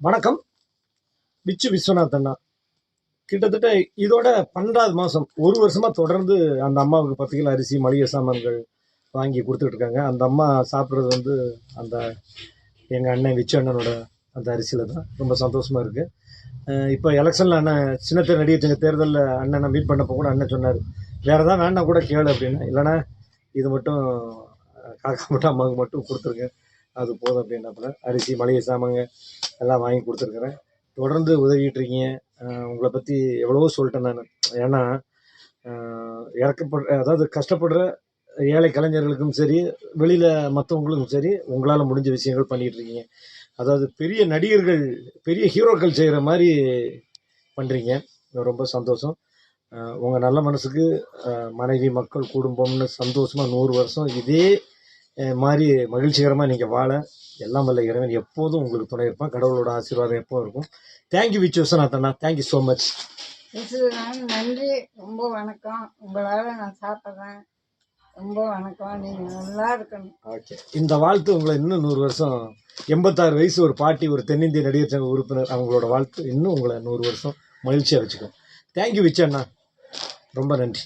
வணக்கம். விச்சு விஸ்வநாத் அண்ணா. கிட்டத்தட்ட இதோட 12வது மாதம், ஒரு வருஷமாக தொடர்ந்து அந்த அம்மாவுக்கு 10 கிலோ அரிசி, மளிகை சாமான்கள் வாங்கி கொடுத்துட்டு இருக்காங்க. அந்த அம்மா சாப்பிட்றது வந்து அந்த எங்கள் அண்ணன் விச்சு அண்ணனோட அந்த அரிசியில் தான். ரொம்ப சந்தோஷமாக இருக்குது. இப்போ எலெக்ஷனில் அண்ணன் சின்னத்திரை நடிகர் சங்க தேர்தலில் அண்ணனை மீட் பண்ணப்போ கூட அண்ணன் சொன்னார், வேறு எதாவது வேணா கூட கேளு அப்படின்னு. இல்லைன்னா இது மட்டும் காக்கா மட்டும் அம்மாவுக்கு மட்டும் கொடுத்துருங்க, அது போதும் அப்படின்னாப்புல. அரிசி, மளிகை சாமாங்க எல்லாம் வாங்கி கொடுத்துருக்குறேன். தொடர்ந்து உதவிட்டு இருக்கீங்க. உங்களை பற்றி எவ்வளவோ சொல்லிட்டேன் நான். ஏன்னா அதாவது கஷ்டப்படுற ஏழை கலைஞர்களுக்கும் சரி, வெளியில் மற்றவங்களுக்கும் சரி, உங்களால் முடிஞ்ச விஷயங்கள் பண்ணிகிட்டு இருக்கீங்க. அதாவது பெரிய நடிகர்கள், பெரிய ஹீரோக்கள் செய்கிற மாதிரி பண்ணுறீங்க. ரொம்ப சந்தோஷம். உங்கள் நல்ல மனசுக்கு மனைவி, மக்கள், குடும்பம்னு சந்தோஷமாக 100 வருஷம் இதே மாதிரி மகிழ்ச்சிகரமாக நீங்கள் வாழ எல்லாம் வல்ல இறைவன் எப்போதும் உங்களுக்கு துணை இருப்பான். கடவுளோட ஆசீர்வாதம் எப்போ இருக்கும். தேங்க்யூ விச்சு விஸ்வநாத் அண்ணா. Thank you so much. நன்றி. ரொம்ப வணக்கம். உங்களால் நான் சாப்பிட்றேன். ரொம்ப வணக்கம். நீங்கள் நல்லா இருக்கணும். ஓகே. இந்த வாழ்த்து உங்களை இன்னும் 100 வருஷம், 86 வயசு ஒரு பாட்டி, ஒரு தென்னிந்திய நடிகர் சங்க உறுப்பினர், அவங்களோட வாழ்த்து இன்னும் உங்களை 100 வருஷம் மகிழ்ச்சியாக வச்சுக்கோம். தேங்க்யூ விச்சு அண்ணா. ரொம்ப நன்றி.